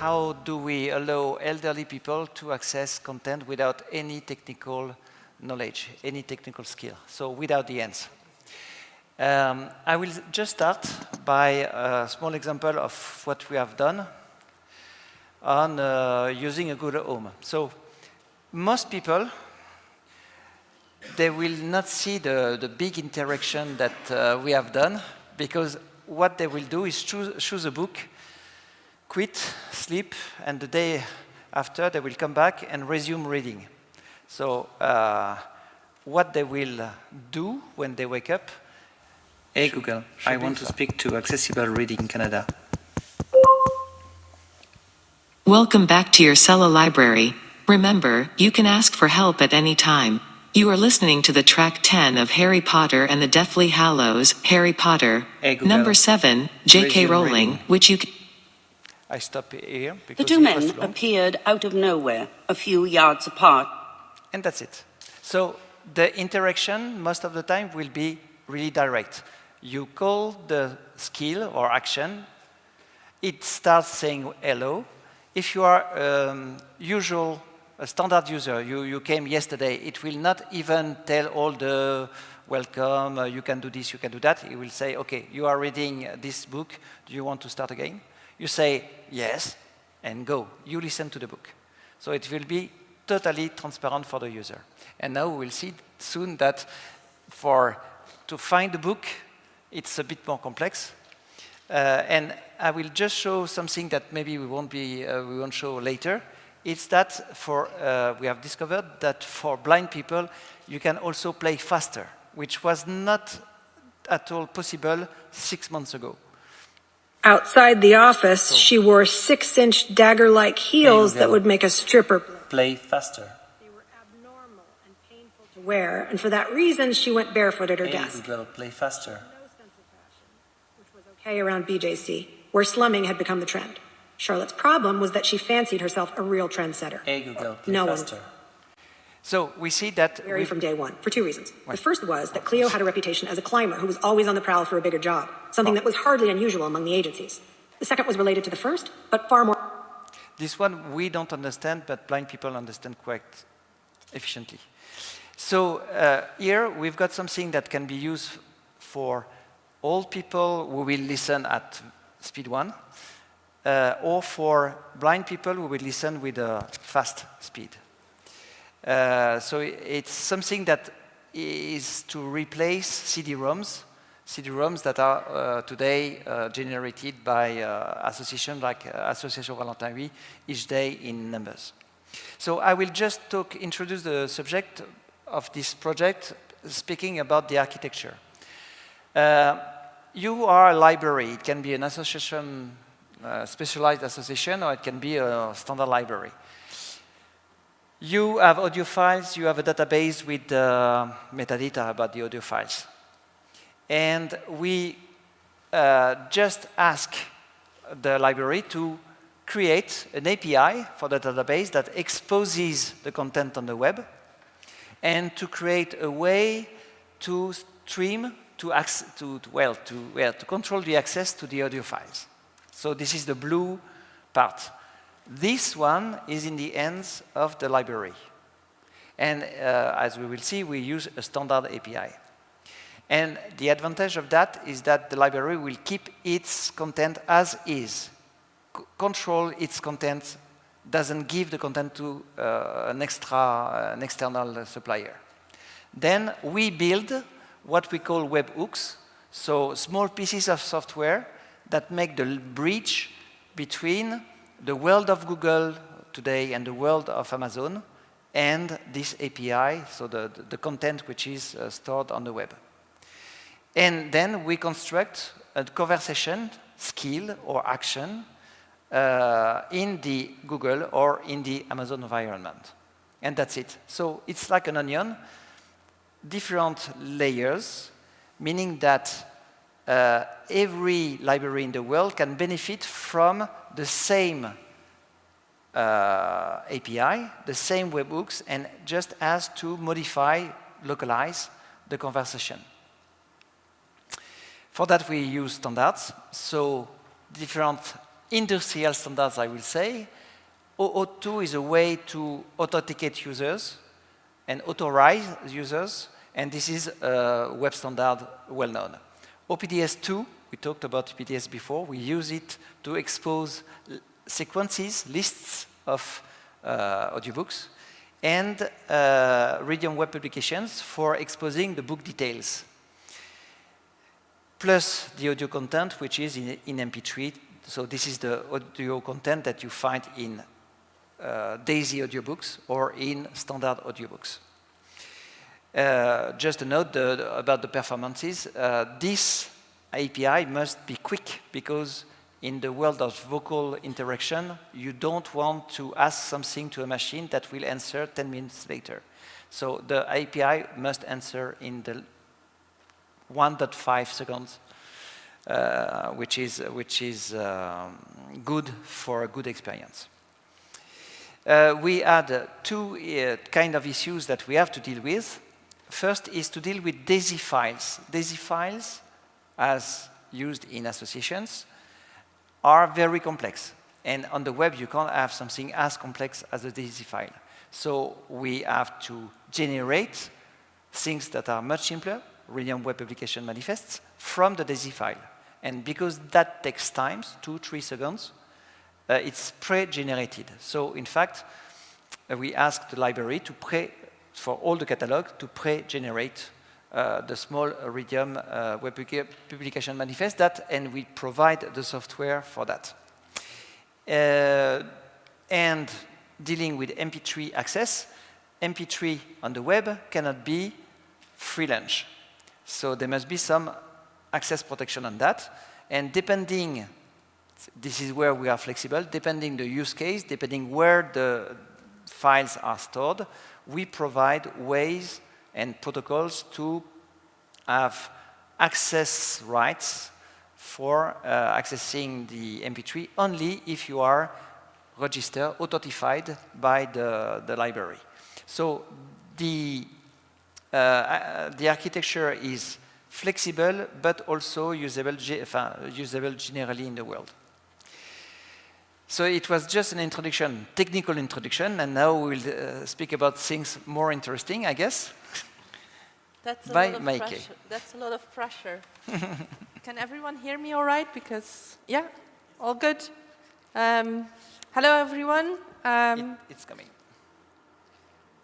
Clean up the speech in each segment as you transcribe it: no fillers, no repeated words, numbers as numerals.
how do we allow elderly people to access content without any technical knowledge, any technical skill, so without the hands. I will just start by a small example of what we have done on using a Google Home. So most people, they will not see the big interaction that we have done, because what they will do is choose a book, quit, sleep, and the day after they will come back and resume reading. So what they will do when they wake up. Hey Google, I want to speak to Accessible Reading Canada. Welcome back to your CELA library. Remember, you can ask for help at any time. You are listening to the track 10 of Harry Potter and the Deathly Hallows, Harry Potter. Hey Google, Number 7, J.K. Rowling, reading. which you can... I stop here. The two men appeared out of nowhere, a few yards apart. And that's it. So the interaction, most of the time, will be really direct. You call the skill or action, it starts saying hello. If you are a standard user, you came yesterday, it will not even tell all the welcome, you can do this, you can do that. It will say, okay, you are reading this book, do you want to start again? You say yes, and go. You listen to the book. So it will be totally transparent for the user. And now we'll see soon that to find the book, it's a bit more complex. And I will just show something that maybe we won't show later. It's that we have discovered that for blind people, you can also play faster, which was not at all possible 6 months ago. Outside the office, she wore 6-inch dagger-like heels that would make a stripper Play faster. They were abnormal and painful to wear, and for that reason, she went barefoot at her Hey desk. Google, play faster. No sense of fashion, which was okay around BJC, where slumming had become the trend. Charlotte's problem was that she fancied herself a real trendsetter. Hey Google, play No one faster. So we see that Very from day one, for two reasons. The first was that Cleo had a reputation as a climber who was always on the prowl for a bigger job, something that was hardly unusual among the agencies. The second was related to the first, but far more... This one we don't understand, but blind people understand quite efficiently. So here we've got something that can be used for all people who will listen at speed 1, or for blind people who will listen with a fast speed. So it's something that is to replace CD-ROMs that are today generated by associations like Association Valentin Haüy each day in numbers. So I will just introduce the subject of this project, speaking about the architecture. You are a library. It can be an association, specialized association, or it can be a standard library. You have audio files, you have a database with metadata about the audio files. And we just ask the library to create an API for the database that exposes the content on the web, and to create a way to stream, to control the access to the audio files. So this is the blue part. This one is in the hands of the library. And as we will see, we use a standard API. And the advantage of that is that the library will keep its content as is, control its content, doesn't give the content to an external supplier. Then we build what we call webhooks, so small pieces of software that make the bridge between the world of Google today and the world of Amazon and this API, so the content which is stored on the web. And then we construct a conversation, skill, or action in the Google or in the Amazon environment. And that's it. So it's like an onion, different layers, meaning that every library in the world can benefit from the same API, the same webhooks, and just has to modify, localize the conversation. For that, we use standards. So different industrial standards, I will say. OAuth 2 is a way to authenticate users and authorize users, and this is a web standard well known. OPDS 2, we talked about OPDS before, we use it to expose sequences, lists of audiobooks, and Readium Web Publications for exposing the book details, plus the audio content, which is in MP3. So this is the audio content that you find in DAISY audiobooks or in standard audiobooks. Just a note about the performances. This API must be quick because in the world of vocal interaction, you don't want to ask something to a machine that will answer 10 minutes later. So the API must answer in the 1.5 seconds, which is good for a good experience. We had two kind of issues that we have to deal with. First is to deal with DAISY files. DAISY files, as used in associations, are very complex. And on the web, you can't have something as complex as a DAISY file. So we have to generate things that are much simpler, Readium Web Publication Manifests, from the DAISY file. And because that takes time, 2-3 seconds, it's pre-generated. So in fact, we asked the library to for all the catalog to pre-generate the small Readium Web Publication Manifest and we provide the software for that. And dealing with MP3 access, MP3 on the web cannot be free lunch. So there must be some access protection on that. And depending, this is where we are flexible, depending the use case, depending where the files are stored, we provide ways and protocols to have access rights for accessing the MP3 only if you are registered, authentified by the library. So the architecture is flexible, but also usable generally in the world. So it was just an introduction, technical introduction, and now we'll speak about things more interesting, I guess. That's a By lot of Maaike. pressure. That's a lot of pressure. Can everyone hear me all right? Because, yeah, all good. Hello, everyone. It's coming.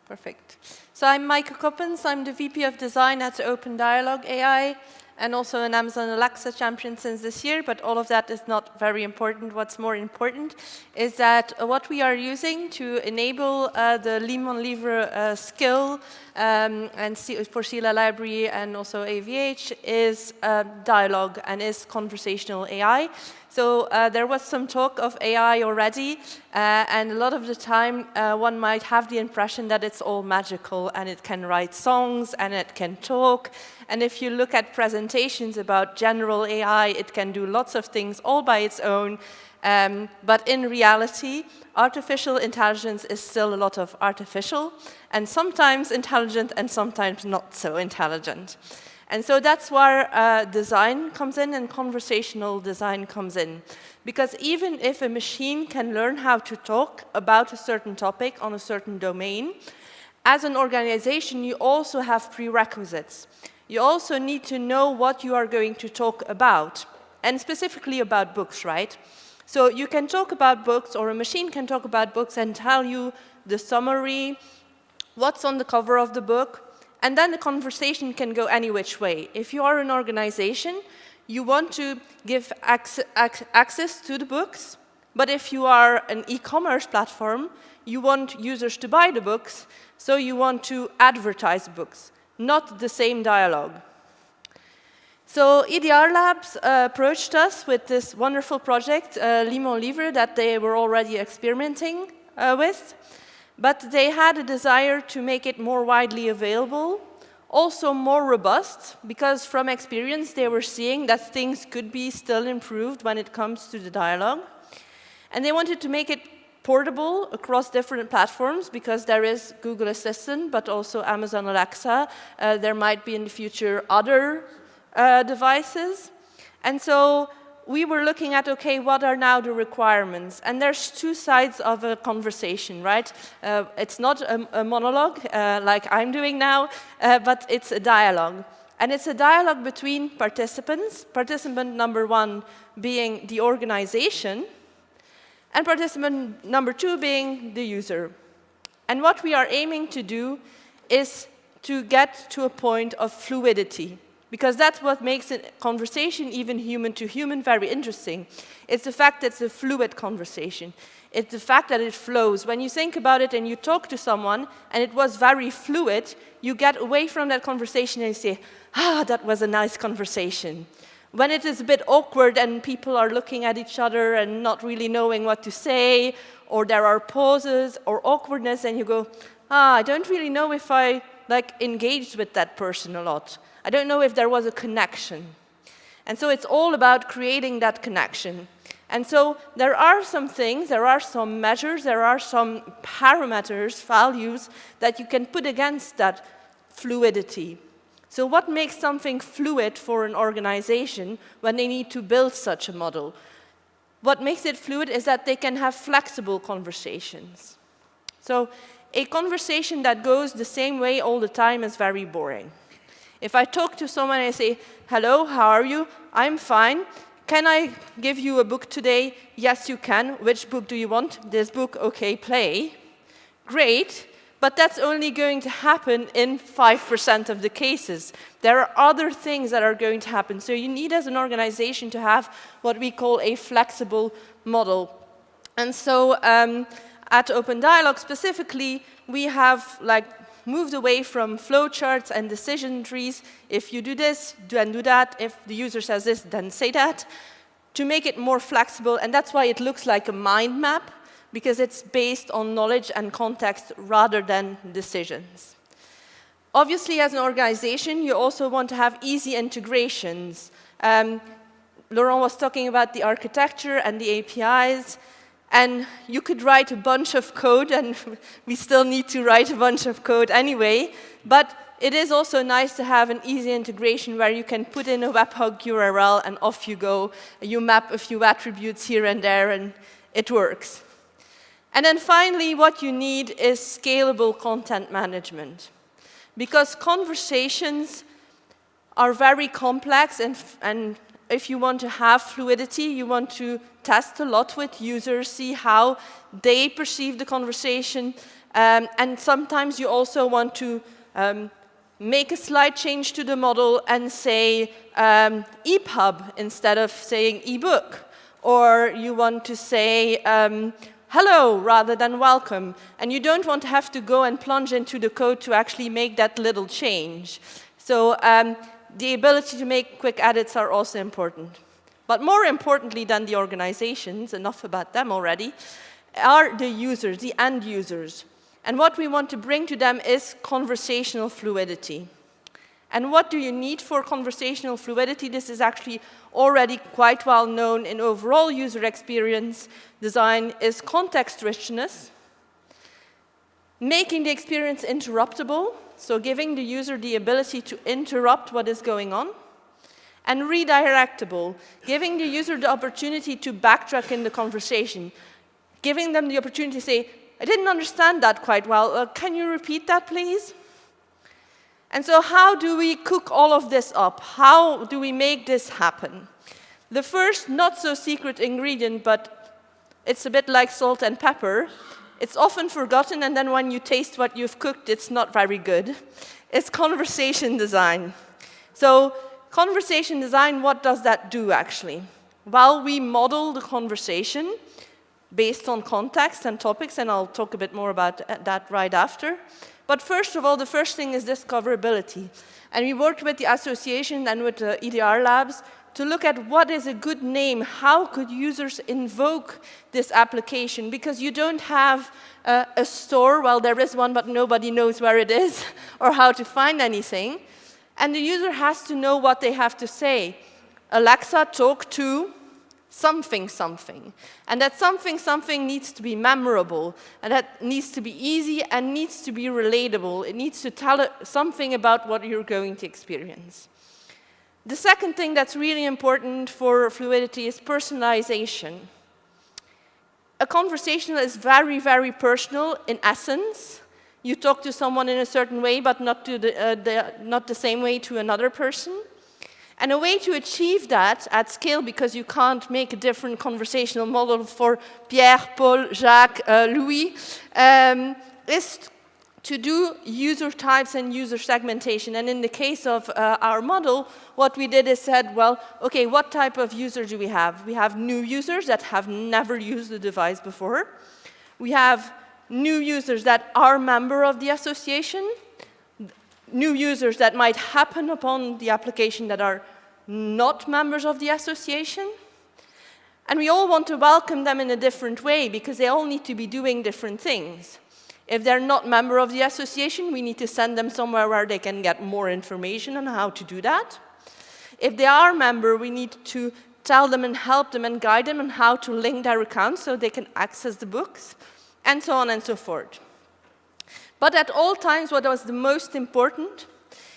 Perfect. So I'm Maaike Coppens. I'm the VP of Design at OpenDialog AI, and also an Amazon Alexa champion since this year, but all of that is not very important. What's more important is that what we are using to enable the Livre skill and for CELA library and also AVH is dialogue and is conversational AI. So there was some talk of AI already, and a lot of the time one might have the impression that it's all magical and it can write songs and it can talk. And if you look at presentations about general AI, it can do lots of things all by its own. But in reality, artificial intelligence is still a lot of artificial, and sometimes intelligent and sometimes not so intelligent. And so that's where design comes in and conversational design comes in. Because even if a machine can learn how to talk about a certain topic on a certain domain, as an organization, you also have prerequisites. You also need to know what you are going to talk about, and specifically about books, right? So you can talk about books, or a machine can talk about books and tell you the summary, what's on the cover of the book, and then the conversation can go any which way. If you are an organization, you want to give access to the books, but if you are an e-commerce platform, you want users to buy the books, so you want to advertise books, not the same dialogue. So EDRLab approached us with this wonderful project, Livre, that they were already experimenting with. But they had a desire to make it more widely available, also more robust, because from experience they were seeing that things could be still improved when it comes to the dialogue. And they wanted to make it portable across different platforms, because there is Google Assistant, but also Amazon Alexa. There might be in the future other devices. And so we were looking at, okay, what are now the requirements? And there's two sides of a conversation, right? It's not a monologue like I'm doing now, but it's a dialogue. And it's a dialogue between participants, participant number one being the organization, and participant number two being the user. And what we are aiming to do is to get to a point of fluidity, because that's what makes a conversation, even human to human, very interesting. It's the fact that it's a fluid conversation. It's the fact that it flows. When you think about it and you talk to someone and it was very fluid, you get away from that conversation and you say, ah, that was a nice conversation. When it is a bit awkward and people are looking at each other and not really knowing what to say, or there are pauses or awkwardness, and you go, ah, I don't really know if I engaged with that person a lot. I don't know if there was a connection. And so it's all about creating that connection. And so there are some things, there are some measures, there are some parameters, values, that you can put against that fluidity. So what makes something fluid for an organization when they need to build such a model? What makes it fluid is that they can have flexible conversations. So a conversation that goes the same way all the time is very boring. If I talk to someone and I say, hello, how are you? I'm fine. Can I give you a book today? Yes, you can. Which book do you want? This book, okay, play. Great, but that's only going to happen in 5% of the cases. There are other things that are going to happen. So you need, as an organization, to have what we call a flexible model. And so at OpenDialog specifically, we have moved away from flowcharts and decision trees. If you do this, then do that. If the user says this, then say that, to make it more flexible. And that's why it looks like a mind map, because it's based on knowledge and context rather than decisions. Obviously, as an organization, you also want to have easy integrations. Laurent was talking about the architecture and the APIs. And you could write a bunch of code, and we still need to write a bunch of code anyway. But it is also nice to have an easy integration where you can put in a webhook URL and off you go. You map a few attributes here and there, and it works. And then finally, what you need is scalable content management. Because conversations are very complex, and if you want to have fluidity, you want to test a lot with users, see how they perceive the conversation, and sometimes you also want to make a slight change to the model and say EPUB instead of saying ebook, or you want to say hello rather than welcome, and you don't want to have to go and plunge into the code to actually make that little change. So the ability to make quick edits are also important. But more importantly than the organizations, enough about them already, are the users, the end users. And what we want to bring to them is conversational fluidity. And what do you need for conversational fluidity? This is actually already quite well known in overall user experience design, is context richness, making the experience interruptible, so giving the user the ability to interrupt what is going on, and redirectable, giving the user the opportunity to backtrack in the conversation, giving them the opportunity to say, I didn't understand that quite well, can you repeat that, please? And so how do we cook all of this up? How do we make this happen? The first not-so-secret ingredient, but it's a bit like salt and pepper, it's often forgotten, and then when you taste what you've cooked, it's not very good. It's conversation design. So conversation design, what does that do, actually? Well, we model the conversation based on context and topics, and I'll talk a bit more about that right after. But first of all, the first thing is discoverability. And we worked with the association and with the EDRLabs to look at what is a good name, how could users invoke this application, because you don't have a store, well, there is one, but nobody knows where it is or how to find anything. And the user has to know what they have to say. Alexa, talk to something, something. And that something, something needs to be memorable, and that needs to be easy and needs to be relatable. It needs to tell something about what you're going to experience. The second thing that's really important for fluidity is personalization. A conversational is very, very personal in essence. You talk to someone in a certain way, but not the same way to another person. And a way to achieve that at scale, because you can't make a different conversational model for Pierre, Paul, Jacques, Louis, is to do user types and user segmentation. And in the case of our model, what we did is said, well, okay, what type of user do we have? We have new users that have never used the device before. We have new users that are member of the association, new users that might happen upon the application that are not members of the association. And we all want to welcome them in a different way because they all need to be doing different things. If they're not member of the association, we need to send them somewhere where they can get more information on how to do that. If they are member, we need to tell them and help them and guide them on how to link their accounts so they can access the books, and so on and so forth. But at all times, what was the most important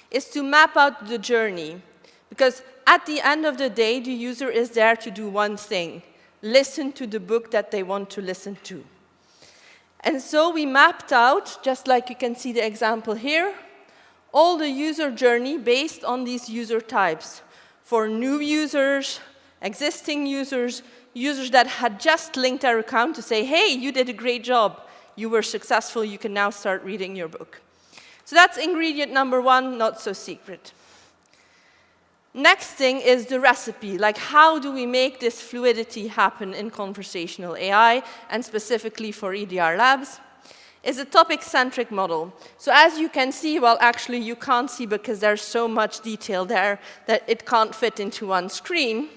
is to map out the journey. Because at the end of the day, the user is there to do one thing: listen to the book that they want to listen to. And so we mapped out, just like you can see the example here, all the user journey based on these user types. For new users, existing users, users that had just linked their account to say, hey, you did a great job, you were successful, you can now start reading your book. So that's ingredient number one, not so secret. Next thing is the recipe, like how do we make this fluidity happen in conversational AI, and specifically for EDRLabs, is a topic-centric model. So as you can see, well, actually you can't see because there's so much detail there that it can't fit into one screen,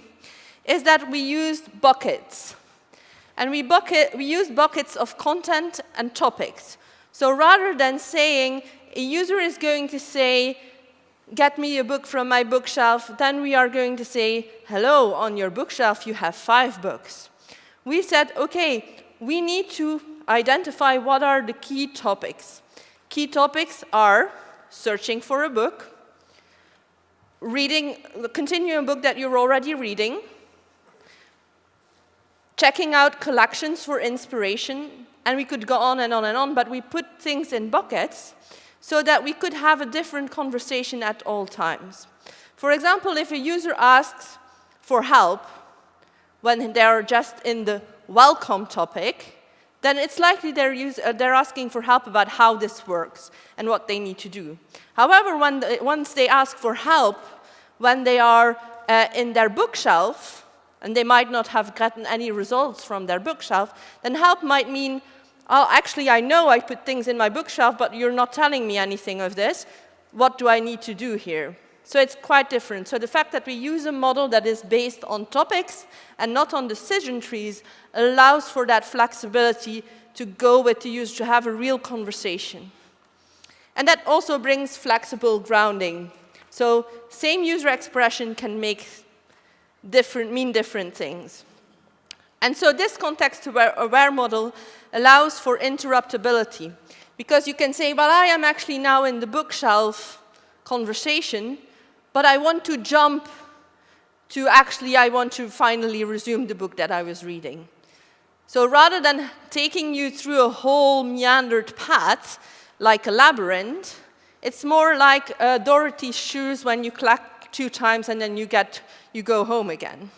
is that we used buckets. And we used buckets of content and topics. So rather than saying a user is going to say, get me a book from my bookshelf, then we are going to say, hello, on your bookshelf you have 5 books. We said, okay, we need to identify what are the key topics. Key topics are searching for a book, continuing a book that you're already reading, checking out collections for inspiration, and we could go on and on and on, but we put things in buckets so that we could have a different conversation at all times. For example, if a user asks for help when they're just in the welcome topic, then it's likely they're asking for help about how this works and what they need to do. However, once they ask for help when they are in their bookshelf, and they might not have gotten any results from their bookshelf, then help might mean, oh, actually, I know I put things in my bookshelf, but you're not telling me anything of this. What do I need to do here? So it's quite different. So the fact that we use a model that is based on topics and not on decision trees allows for that flexibility to go with the user, to have a real conversation. And that also brings flexible grounding. So same user expression can mean different things. And so this context-aware model allows for interruptibility, because you can say, well, I am actually now in the bookshelf conversation, but I want to jump to I want to finally resume the book that I was reading. So rather than taking you through a whole meandered path, like a labyrinth, it's more like Dorothy's shoes when you clack 2 times and then you go home again.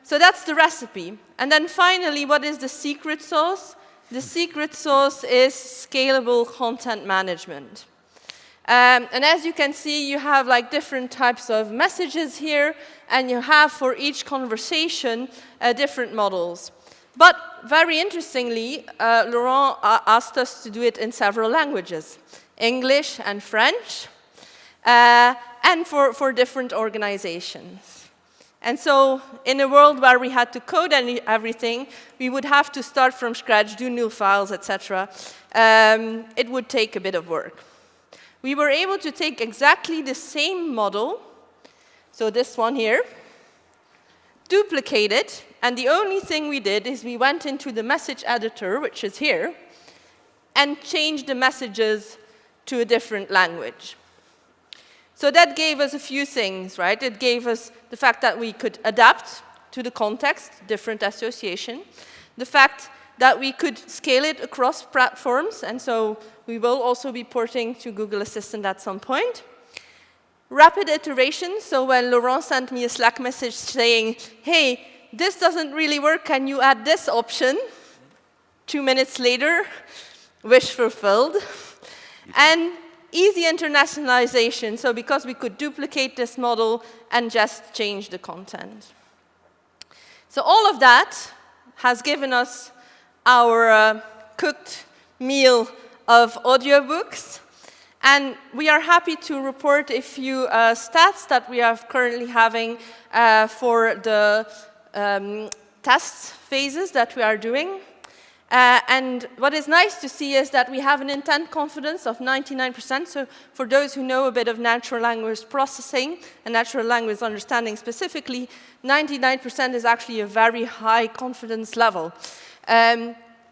So that's the recipe. And then finally, what is the secret sauce? The secret sauce is scalable content management. And as you can see, you have different types of messages here, and you have for each conversation different models. But very interestingly, Laurent asked us to do it in several languages, English and French, and for different organizations. And so in a world where we had to code everything, we would have to start from scratch, do new files, etc. It would take a bit of work. We were able to take exactly the same model, so this one here, duplicate it, and the only thing we did is we went into the message editor, which is here, and changed the messages to a different language. So that gave us a few things, right? It gave us the fact that we could adapt to the context, different association, the fact that we could scale it across platforms, and so we will also be porting to Google Assistant at some point. Rapid iteration, so when Laurent sent me a Slack message saying, hey, this doesn't really work, can you add this option? 2 minutes later, wish fulfilled. And easy internationalization, so because we could duplicate this model and just change the content. So all of that has given us our cooked meal of audiobooks. And we are happy to report a few stats that we are currently having for the test phases that we are doing. And what is nice to see is that we have an intent confidence of 99%. So for those who know a bit of natural language processing and natural language understanding specifically, 99% is actually a very high confidence level.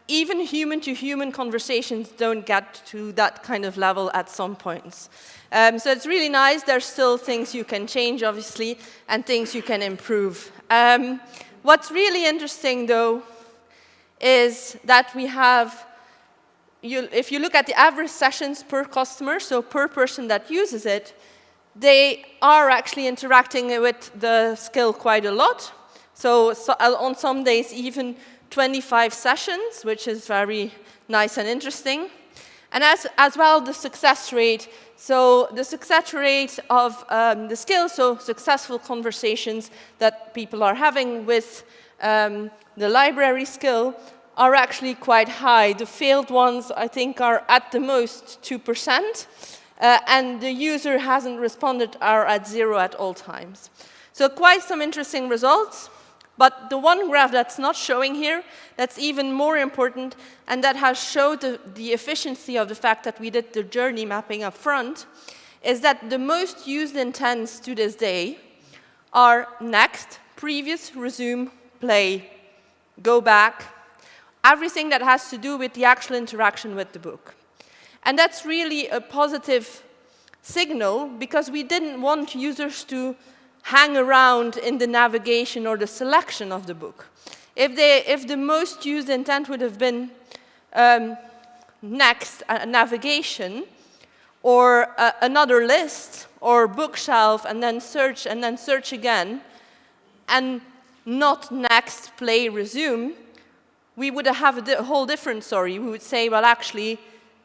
Even human-to-human conversations don't get to that kind of level at some points. So it's really nice. There's still things you can change, obviously, and things you can improve. What's really interesting, though, is that we have, if you look at the average sessions per customer, so per person that uses it, they are actually interacting with the skill quite a lot. So on some days, even 25 sessions, which is very nice and interesting. And as well, the success rate. So the success rate of the skill, so successful conversations that people are having with the library skill are actually quite high. The failed ones, I think, are at the most 2%, and the user hasn't responded are at 0 at all times. So quite some interesting results, but the one graph that's not showing here, that's even more important, and that has showed the efficiency of the fact that we did the journey mapping up front, is that the most used intents to this day are next, previous, resume, play, go back, everything that has to do with the actual interaction with the book. And that's really a positive signal because we didn't want users to hang around in the navigation or the selection of the book. If the most used intent would have been next, navigation, or another list, or bookshelf, and then search again, and not next, play, resume, we would have a whole different story. We would say, well, actually,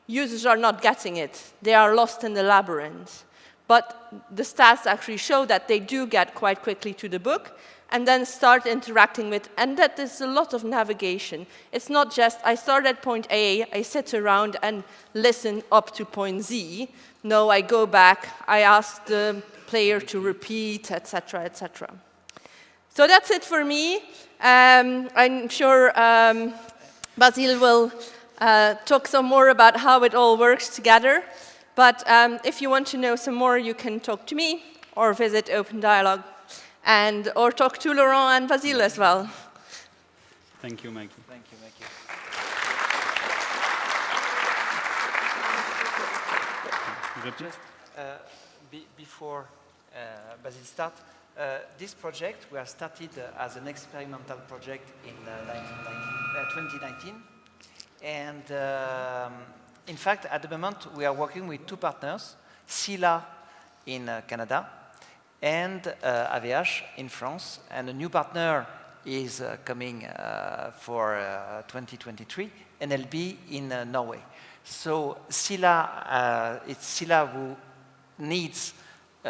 users are not getting it. They are lost in the labyrinth. But the stats actually show that they do get quite quickly to the book and then start interacting with, and that is a lot of navigation. It's not just, I start at point A, I sit around and listen up to point Z. No, I go back, I ask the player to repeat, etc., etc. So that's it for me. I'm sure Basile will talk some more about how it all works together. But if you want to know some more, you can talk to me or visit OpenDialog or talk to Laurent and Basile as well. Thank you, Maaike. Thank you, Maaike. Just before Basile starts, this project we have started as an experimental project in 2019, and in fact, at the moment we are working with two partners: CELA in Canada and AVH in France, and a new partner is coming for 2023, NLB in Norway. So CELA, it's CELA who needs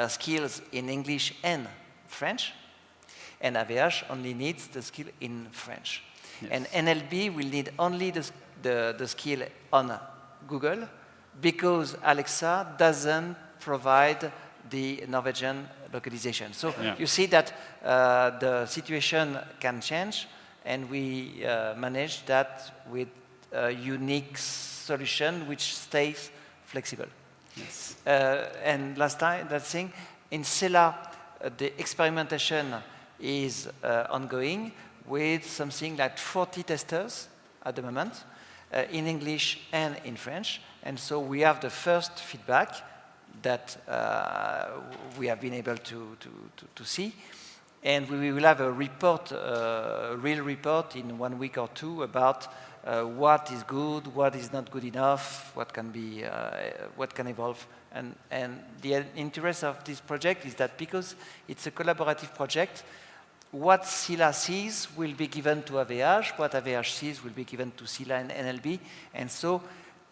skills in English and French, and AVH only needs the skill in French. Yes. And NLB will need only the skill on Google because Alexa doesn't provide the Norwegian localization. So you see that the situation can change, and we manage that with a unique solution which stays flexible. Yes. And last thing, in CELA, the experimentation is ongoing with something like 40 testers at the moment, in English and in French. And so we have the first feedback. that we have been able to see. And we will have a report, a real report in 1 week or two about what is good, what is not good enough, what can be, what can evolve. And the interest of this project is that because it's a collaborative project, what CELA sees will be given to AVH, what AVH sees will be given to CELA and NLB, and so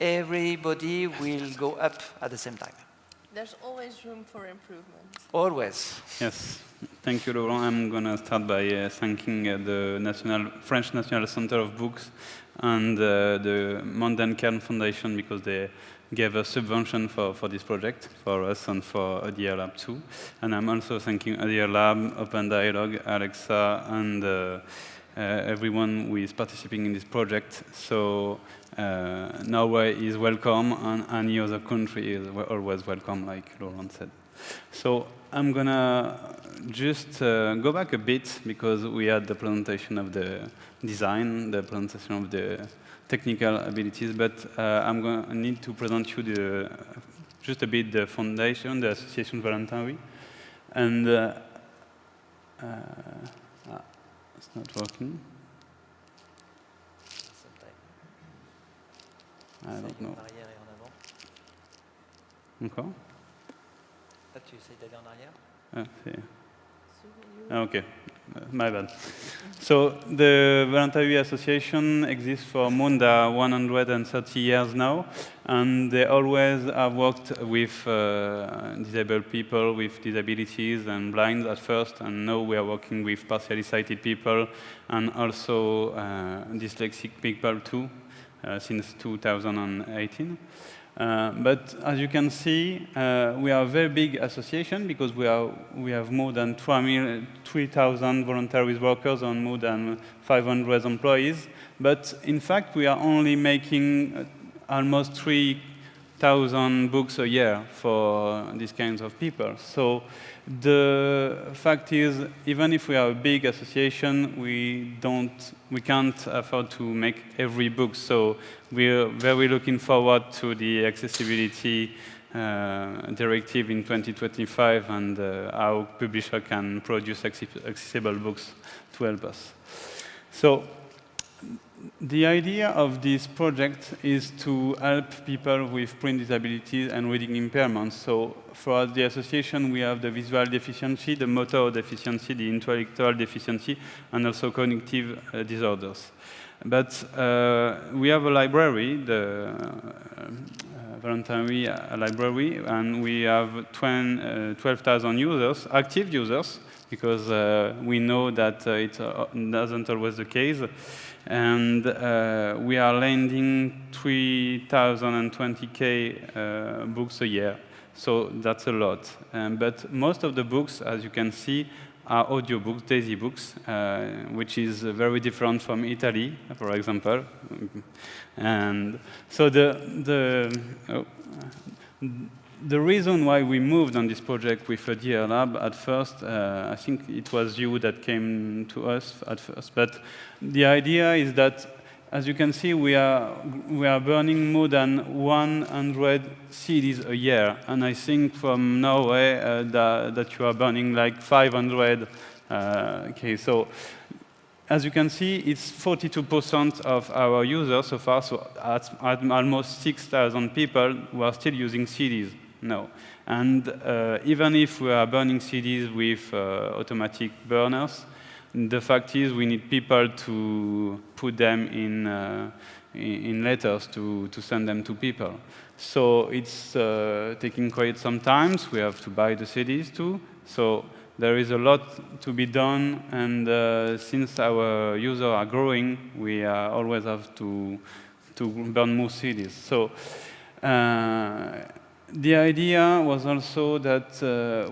everybody will go up at the same time. There's always room for improvement. Always. Yes, thank you, Laurent. I'm going to start by thanking the French National Center of Books and the Mondain-Kern Foundation because they gave us subvention for this project, for us and for EDRLab too. And I'm also thanking EDRLab, OpenDialog, Alexa, and everyone who is participating in this project. So Norway is welcome, and any other country is always welcome, like Laurent said. So I'm going to just go back a bit, because we had the presentation of the design, the presentation of the technical abilities, but I'm going to need to present you just a bit the foundation, the Association Valentin Haüy. And it's not working. I don't know. Encore? Tu essayes d'aller en arrière? Okay, my bad. So the Valentin Haüy Association exists for more than 130 years now, and they always have worked with disabled people with disabilities and blind at first, and now we are working with partially sighted people and also dyslexic people too, since 2018. But as you can see, we are a very big association because we have more than 3,000 voluntary workers and more than 500 employees. But in fact, we are only making almost 3,000 books a year for these kinds of people. So the fact is, even if we are a big association, we can't afford to make every book. So we're very looking forward to the accessibility directive in 2025 and how publisher can produce accessible books to help us. So the idea of this project is to help people with print disabilities and reading impairments. So for the association, we have the visual deficiency, the motor deficiency, the intellectual deficiency, and also cognitive disorders. But we have a library, the Valentin Haüy library, and we have 12,000 users, active users, because we know that it doesn't always the case. And we are lending 3,020 books a year. So that's a lot. But most of the books, as you can see, are audiobooks, DAISY books, which is very different from Italy, for example. And so the reason why we moved on this project with EDRLab at first, I think it was you that came to us at first, but the idea is that, as you can see, we are burning more than 100 CDs a year, and I think from Norway that you are burning like 500. Okay, so as you can see, it's 42% of our users so far, so at almost 6,000 people who are still using CDs. No. And even if we are burning CDs with automatic burners, the fact is we need people to put them in letters to send them to people. So it's taking quite some time. We have to buy the CDs too. So there is a lot to be done, and since our users are growing, we always have to burn more CDs. So the idea was also that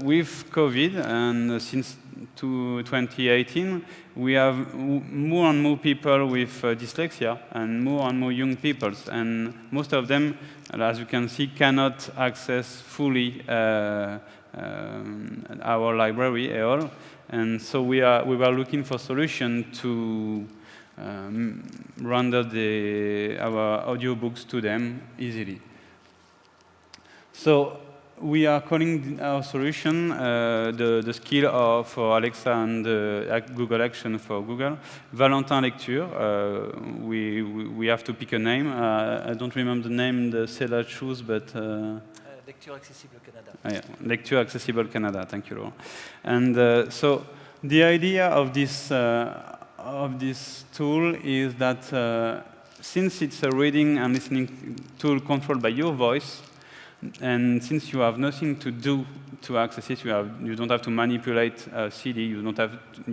with COVID and since 2018, we have more and more people with dyslexia and more young people. And most of them, as you can see, cannot access fully our library at all. And so we were looking for solutions to render our audiobooks to them easily. So we are calling our solution the skill for Alexa and Google Action for Google, Valentin Lecture. We have to pick a name. I don't remember the name the CELA chose, but... Lecture Accessible Canada. Yeah, Lecture Accessible Canada, thank you, Laurent. And so the idea of this tool is that since it's a reading and listening tool controlled by your voice, and since you have nothing to do to access it, you don't have to manipulate a CD, you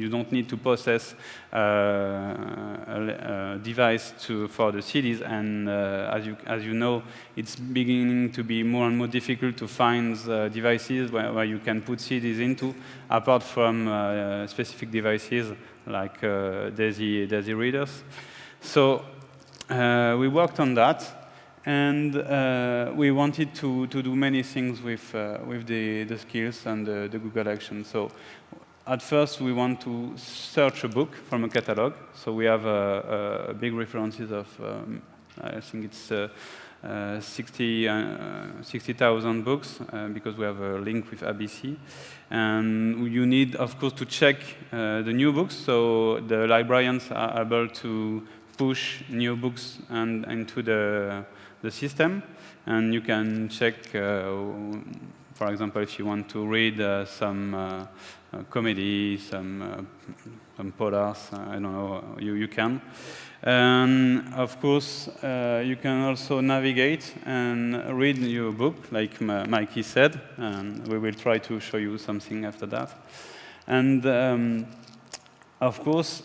don't need to process a device for the CDs, and as you know, it's beginning to be more and more difficult to find devices where you can put CDs into, apart from specific devices like DAISY readers. So we worked on that. And we wanted to do many things with the skills and the Google Action. So at first, we want to search a book from a catalog. So we have big references of, I think it's 60,000 books, because we have a link with ABC. And you need, of course, to check the new books. So the librarians are able to push new books into the system, and you can check, for example, if you want to read some comedy, some polars, I don't know, you can. And of course, you can also navigate and read your book, like Maaike said, and we will try to show you something after that. And of course,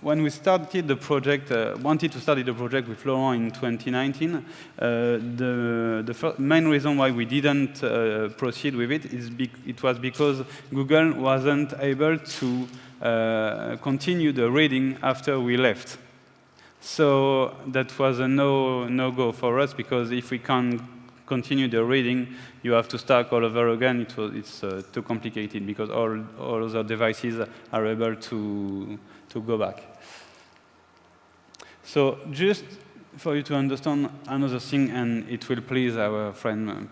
when we started the project, wanted to start the project with Laurent in 2019, the main reason why we didn't proceed with it was because Google wasn't able to continue the reading after we left. So that was a no-go for us, because if we can't continue the reading, you have to start all over again. It's too complicated, because all other devices are able to go back. So just for you to understand another thing, and it will please our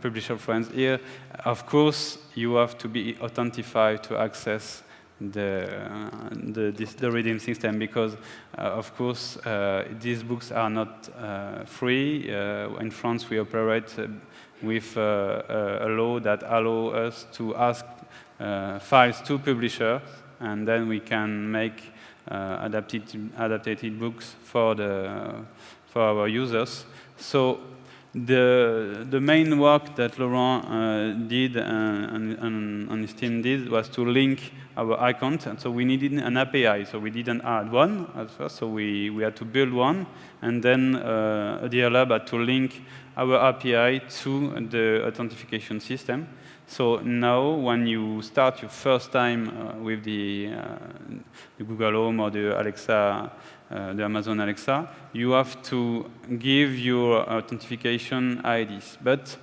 publisher friends here, of course, you have to be authenticated to access the reading system, because, of course, these books are not free. In France, we operate with a law that allows us to ask files to publishers, and then we can make adapted books for our users. So the main work that Laurent did and his team did was to link our account, and so we needed an API. So we didn't add one at first, so we had to build one, and then EDRLab had to link our API to the authentication system. So now, when you start your first time with the Google Home or the Alexa, the Amazon Alexa, you have to give your authentication IDs. But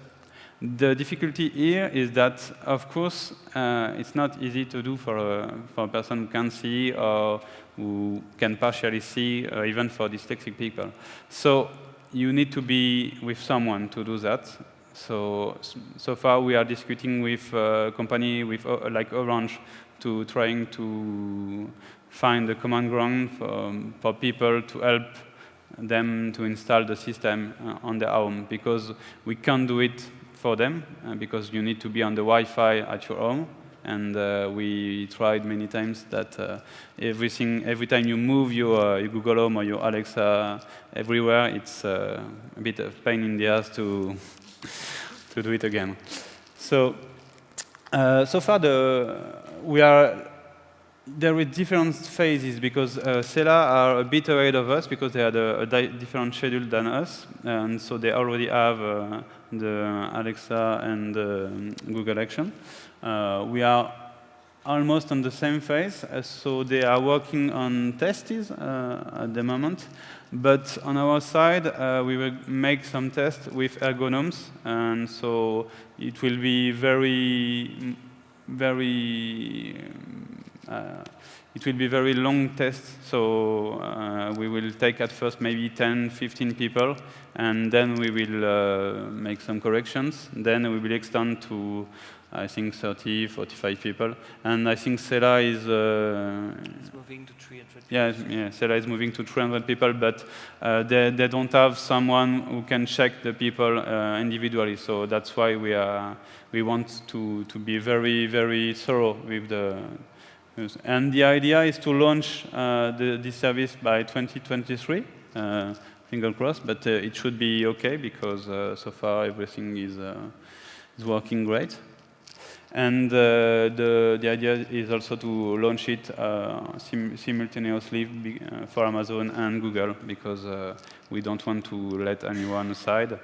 the difficulty here is that, of course, it's not easy to do for a person who can see or who can partially see, or even for dyslexic people. So you need to be with someone to do that. So far we are discussing with a company like Orange to trying to find a common ground for people to help them to install the system on their own, because we can't do it for them, because you need to be on the Wi-Fi at your home. And we tried many times that every time you move your Google Home or your Alexa everywhere, it's a bit of pain in the ass to do it again. So far there are different phases, because CELA are a bit ahead of us, because they had a different schedule than us, and so they already have the Alexa and Google Action. We are almost on the same phase, so they are working on tests at the moment. But on our side, we will make some tests with ergonomes, and so it will be very it will be very long tests, so we will take at first maybe 10, 15 people, and then we will make some corrections. Then we will extend to, I think, 30, 45 people. And I think CELA is... it's moving to 300 people. Yeah, CELA is moving to 300 people, but they don't have someone who can check the people individually. So that's why we want to be very, very thorough with the... And the idea is to launch this service by 2023, finger crossed, but it should be okay because so far everything is working great. And the idea is also to launch it simultaneously for Amazon and Google because we don't want to let anyone aside.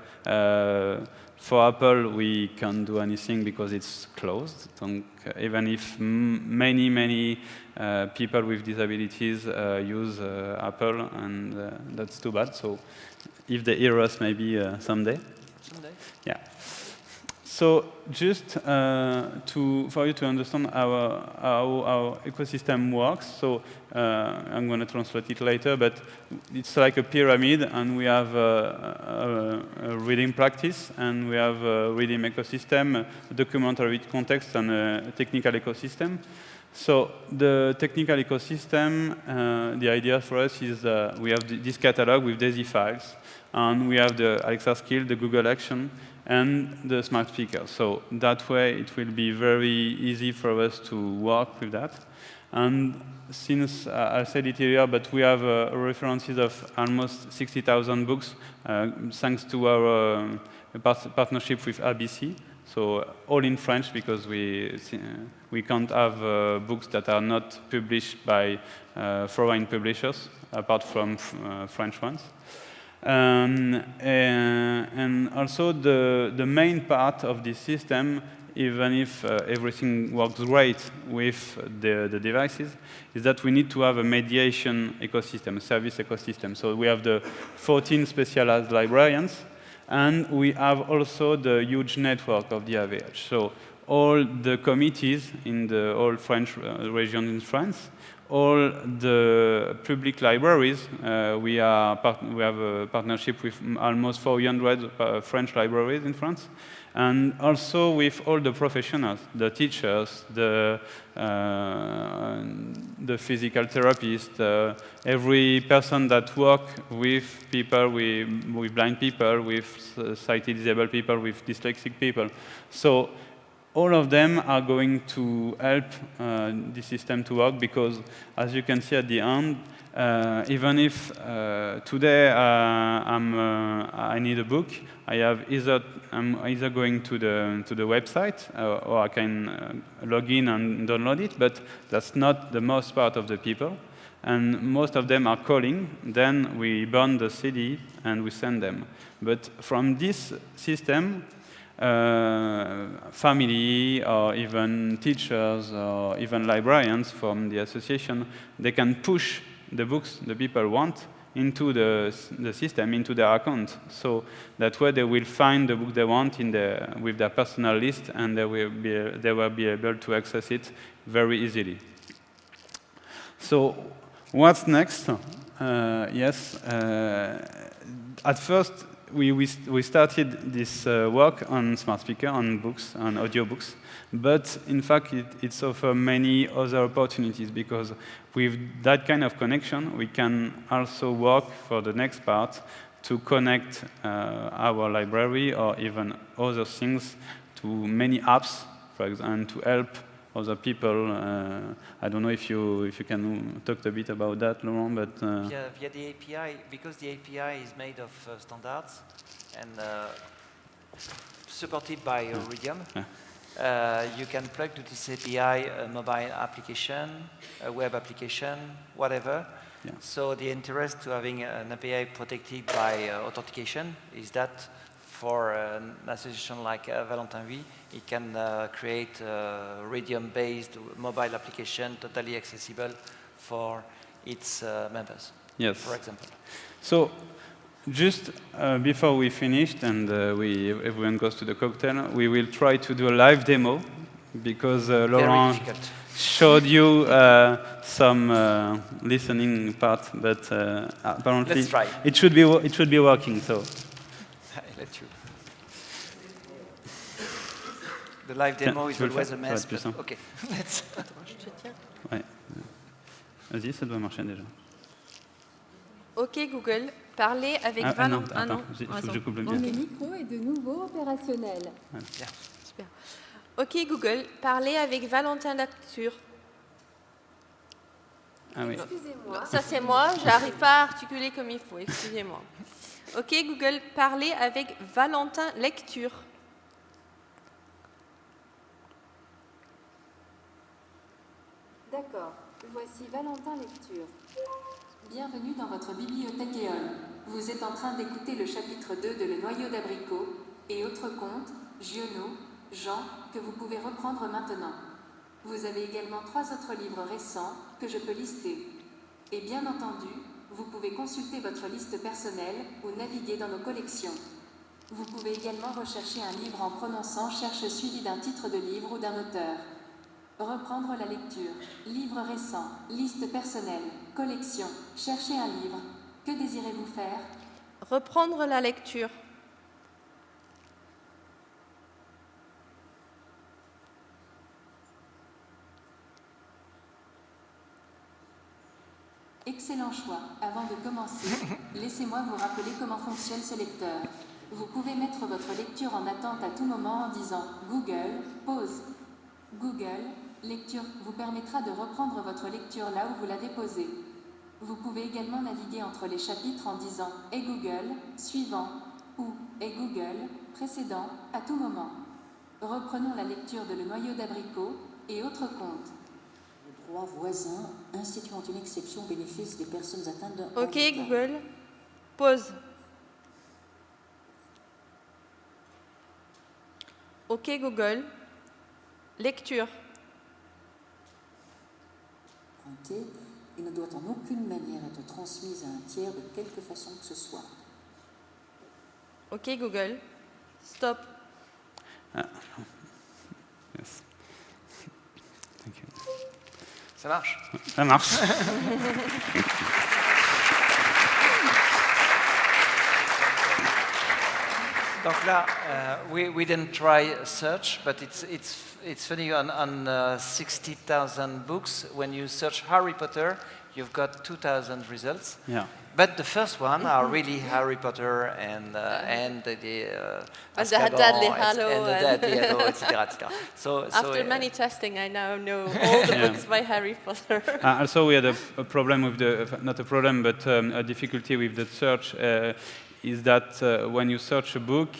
For Apple, we can't do anything because it's closed. Even if many people with disabilities use Apple, and that's too bad. So if they hear us, maybe someday. Someday? Yeah. So just for you to understand how our ecosystem works, so I'm going to translate it later, but it's like a pyramid, and we have a reading practice, and we have a reading ecosystem, a documentary context, and a technical ecosystem. So the technical ecosystem, the idea for us is we have this catalog with DAISY files, and we have the Alexa skill, the Google action, and the smart speaker. So that way it will be very easy for us to work with that. And since I said it earlier, but we have references of almost 60,000 books thanks to our partnership with ABC. So all in French because we can't have books that are not published by foreign publishers apart from French ones. And also the main part of this system, even if everything works great with the devices, is that we need to have a mediation ecosystem, a service ecosystem. So we have the 14 specialized librarians, and we have also the huge network of the AVH. So all the committees in the all French region in France, all the public libraries, we have a partnership with almost 400 French libraries in France, and also with all the professionals, the teachers, the physical therapists, every person that works with people, with blind people, with sighted disabled people, with dyslexic people. So all of them are going to help the system to work because, as you can see at the end, even if today I need a book, I'm either going to the website or I can log in and download it, but that's not the most part of the people. And most of them are calling, then we burn the CD and we send them. But from this system, family or even teachers or even librarians from the association, they can push the books the people want into the system, into their account. So that way they will find the book they want with their personal list, and they will be able to access it very easily. So what's next? At first, we started this work on smart speaker, on books, on audiobooks, but in fact it's offers many other opportunities because with that kind of connection we can also work for the next part to connect our library or even other things to many apps, for example, and to help other people. I don't know if you can talk a bit about that, Laurent, but... Via the API, because the API is made of standards and supported by Readium, you can plug to this API a mobile application, a web application, whatever. Yeah. So the interest to having an API protected by authentication is that for an association like Valentin Haüy, it can create a Readium-based mobile application totally accessible for its members, yes, for example. So just before we finished and everyone goes to the cocktail, we will try to do a live demo because Laurent showed you some listening part, but apparently Let's try. it should be working. So I let you. The live demo is always a mess. Plus simple. OK, let's. Ouais. Vas-y, ça doit marcher déjà. OK Google, parlez avec Valentin. Ah non, il faut que je coupe le mien. Le micro est de nouveau opérationnel. Yeah. Super. OK Google, parlez avec Valentin Lecture. Ah oui. Excusez-moi. Ça c'est moi, j'arrive pas à articuler comme il faut, excusez-moi. OK Google, parlez avec Valentin Lecture. D'accord. Voici Valentin Lecture. Bienvenue dans votre bibliothèque EOL. Vous êtes en train d'écouter le chapitre 2 de Le noyau d'abricot et autres contes, Giono, Jean, que vous pouvez reprendre maintenant. Vous avez également 3 autres livres récents que je peux lister. Et bien entendu, vous pouvez consulter votre liste personnelle ou naviguer dans nos collections. Vous pouvez également rechercher un livre en prononçant Cherche suivi d'un titre de livre ou d'un auteur. Reprendre la lecture, livre récent, liste personnelle, collection, chercher un livre. Que désirez-vous faire? Reprendre la lecture. Excellent choix. Avant de commencer, laissez-moi vous rappeler comment fonctionne ce lecteur. Vous pouvez mettre votre lecture en attente à tout moment en disant Google, pause. Google, lecture vous permettra de reprendre votre lecture là où vous l'avez posée. Vous pouvez également naviguer entre les chapitres en disant Et Google, suivant, ou Et Google, précédent, à tout moment. Reprenons la lecture de Le noyau d'abricot et autres contes. Le droit voisin instituant une exception au bénéfice des personnes atteintes d'un OK handicap. Google, pause. OK Google, lecture. Comptée et ne doit en aucune manière être transmise à un tiers de quelque façon que ce soit. OK Google, stop. Yes. Thank you. Ça marche. Ça marche. Donc là, we didn't try search, but it's funny on 60,000 books. When you search Harry Potter, you've got 2,000 results. Yeah. But the first one are really Harry Potter and the Deadly Hallow, etc. So after many testing, I now know all the books by Harry Potter. Also, we had a problem with not a problem, but a difficulty with the search. Is that when you search a book,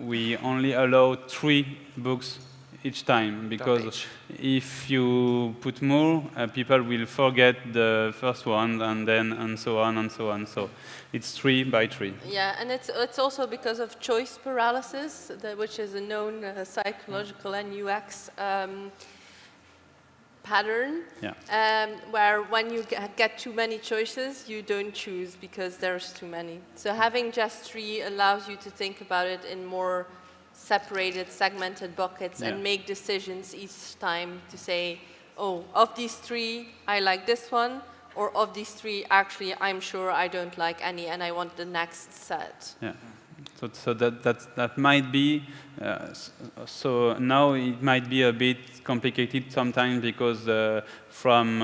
we only allow 3 books each time, because if you put more, people will forget the first one, and so on and so on. So it's 3 by 3. Yeah, and it's also because of choice paralysis, which is a known psychological and UX pattern, where when you get too many choices, you don't choose because there's too many. So having just 3 allows you to think about it in more separated, segmented buckets and make decisions each time to say, oh, of these 3, I like this one, or of these 3, actually, I'm sure I don't like any and I want the next set. Yeah. So that might be, so now it might be a bit complicated sometimes, because from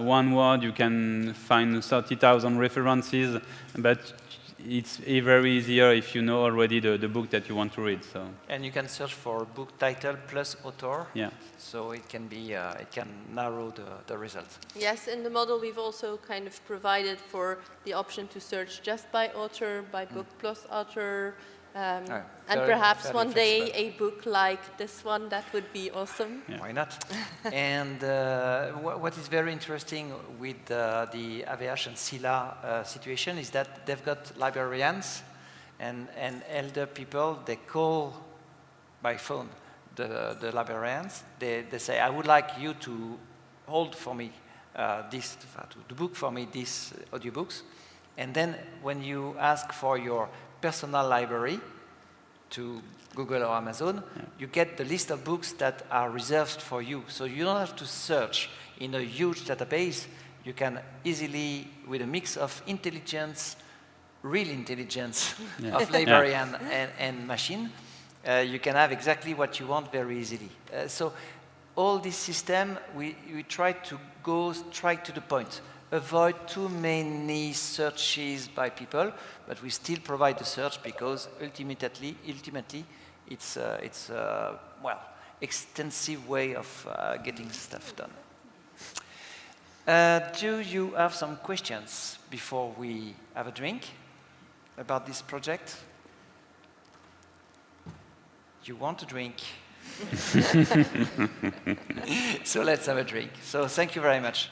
one word you can find 30,000 references, but it's very easier if you know already the book that you want to read. So. And you can search for book title plus author. Yeah. So it can be it can narrow the results. Yes, in the model we've also kind of provided for the option to search just by author, by book plus author, and perhaps one day a book like this one. That would be awesome. Yeah. Why not? And what is very interesting with the AVH and CELA situation is that they've got librarians and elder people. They call by phone the librarians. They say, I would like you to hold for me to book for me these audiobooks. And then when you ask for your personal library to Google or Amazon, you get the list of books that are reserved for you. So you don't have to search in a huge database. You can easily, with a mix of intelligence, real intelligence of librarian and machine, you can have exactly what you want very easily. So all this system, we try to go straight to the point. Avoid too many searches by people, but we still provide the search because ultimately it's well, extensive way of getting stuff done. Do you have some questions before we have a drink about this project? You want a drink? So let's have a drink. So thank you very much.